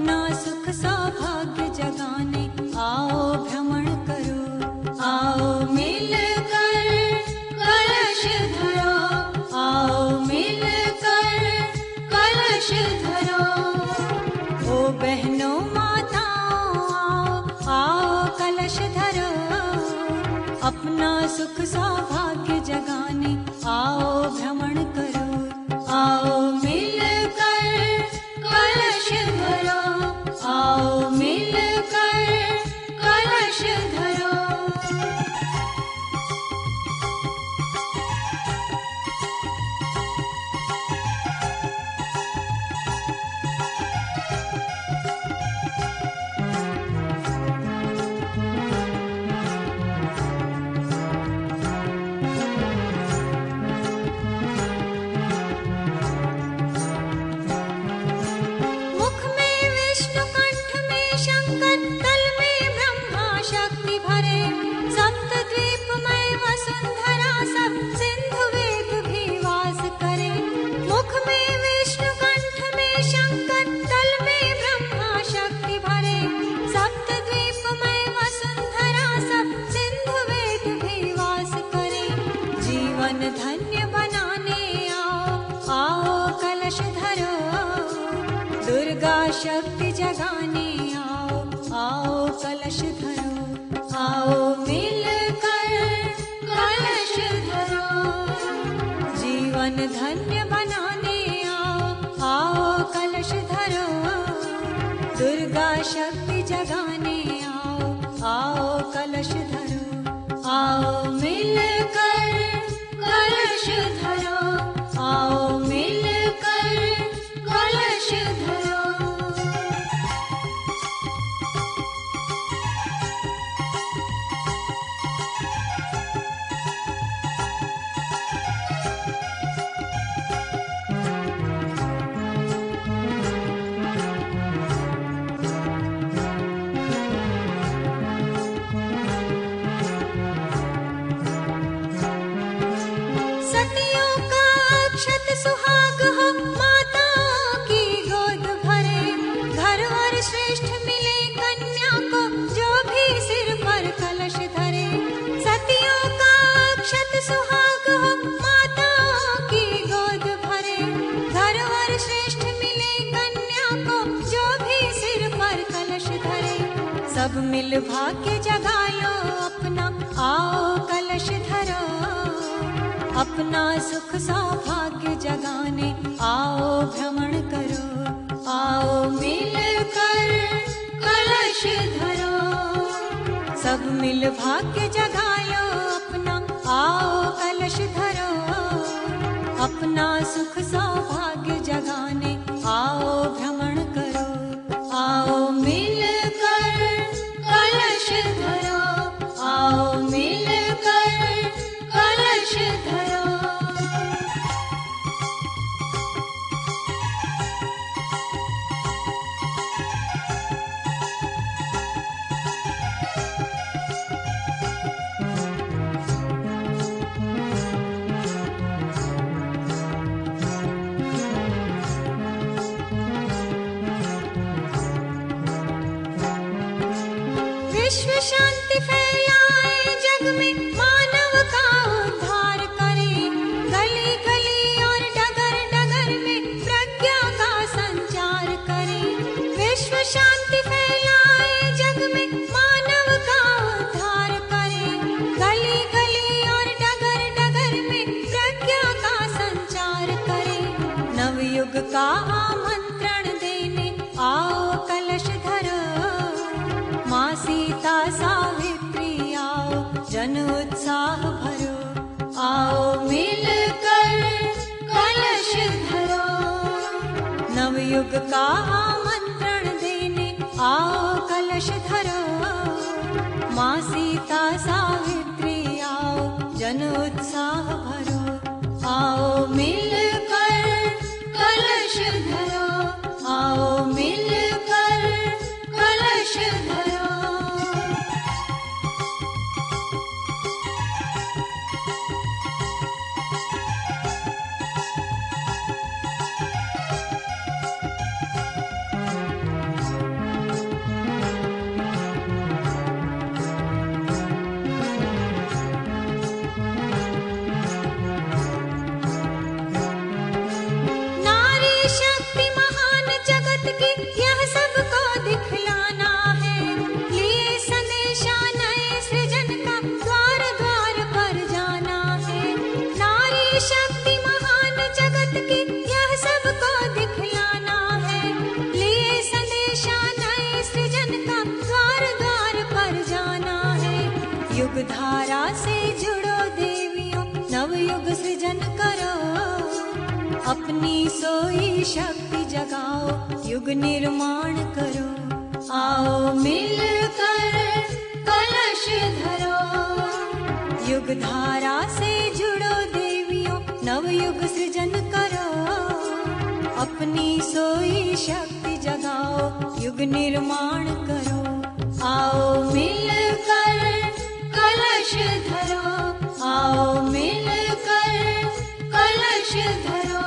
अपना सुख सौभाग्य जगाने आओ भ्रमण करो, आओ मिलकर कलश धरो, आओ मिलकर कलश धरो। ओ बहनों माताओं आओ, आओ कलश धरो, अपना सुख सौभाग्य जगाने आओ भ्रमण करो, आओ मिलकर कलश धरो, आओ मिलकर कलश धरो। धन्य बनाने आओ, आओ कलश धरो, दुर्गा शक्ति जगाने आओ, आओ कलश धरो, आओ मिलकर कलश धरो। जीवन धन्य बनाने आओ, आओ कलश धरो, दुर्गा शक्ति जगाने आओ, आओ कलश धरो, आओ मिलकर कलश धरो, आओ मिलकर कलश धरो। सुहाग हो माताओं की गोद भरे, घर और श्रेष्ठ मिले कन्या को जो भी सिर पर कलश धरे। सतियों का अक्षत सुहाग हो माताओं की गोद भरे, घर और श्रेष्ठ मिले कन्या को जो भी सिर पर कलश धरे। सब मिल भाग्य जगा लो अपना, आओ कलश धरो, अपना सुख सौभाग्य जगाने आओ भ्रमण करो, आओ मिलकर कलश धरो। सब मिल भाग्य जगा लो अपना, आओ कलश धरो, अपना सुख सौभाग्य जगाने आओ भ्रमण करो, आओ मिलकर कलश धरो, आओ मिलकर कलश धरो। विश्व शांति फैलाए जग में, मानव का उद्धार करे, गली गली और डगर डगर में प्रज्ञा का संचार करे। विश्व शांति फैलाए जग में, मानव का उद्धार करे, गली गली और डगर डगर में प्रज्ञा का संचार करे। नवयुग का आमंत्रण देने आओ कलश धरो, माँ सीता सावित्री आओ जन उत्साह भरो, आओ मिलकर कलश धरो। नवयुग का आमंत्रण देने आओ कलश धरो, माँ सीता सावित्री आओ जन उत्साह भरो, आओ मिलकर कलश धरो, आओ मिलकर कलश धरो। धारा से जुड़ो देवियों, नवयुग सृजन करो, अपनी सोई शक्ति जगाओ, युग निर्माण करो। आओ मिलकर कलश धरो, युग धारा से जुड़ो देवियों, नवयुग सृजन करो, अपनी सोई शक्ति जगाओ, युग निर्माण करो। आओ मिलकर कलश धरो, आओ मिलकर कलश धरो।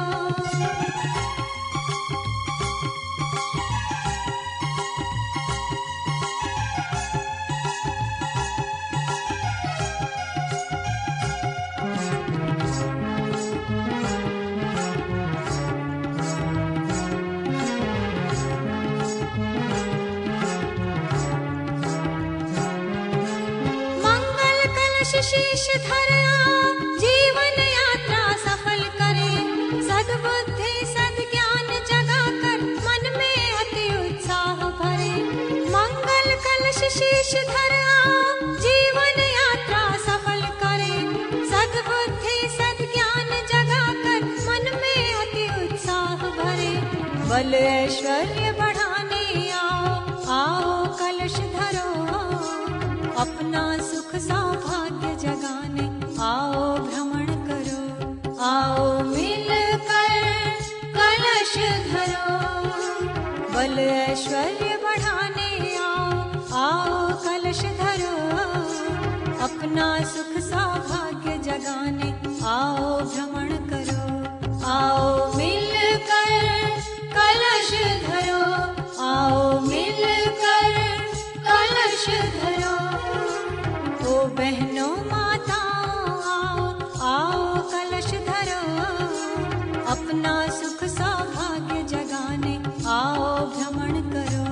शीश धरा जीवन यात्रा सफल करे, सद्बुद्धि सद्ज्ञान जगा कर मन में अति उत्साह भरे। मंगल कलश शीश धरा जीवन यात्रा सफल करे, सद्बुद्धि सद्ज्ञान जगा कर मन में अति उत्साह भरे। बल ऐश्वर्य बढ़ाने आओ, आओ कलश धरो, अपना सुख सौभाग्य जगाने आओ भ्रमण करो। आओ मिलकर कलश धरो, बल ऐश्वर्य बढ़ाने आओ, आओ कलश धरो, अपना सुख सौभाग्य जगाने आओ भ्रमण करो। आओ मिलकर कलश धरो, आओ मिलकर कलश धरो। ओ बहनों माताओं आओ, आओ कलश धरो, अपना सुख सौभाग्य जगाने आओ भ्रमण करो।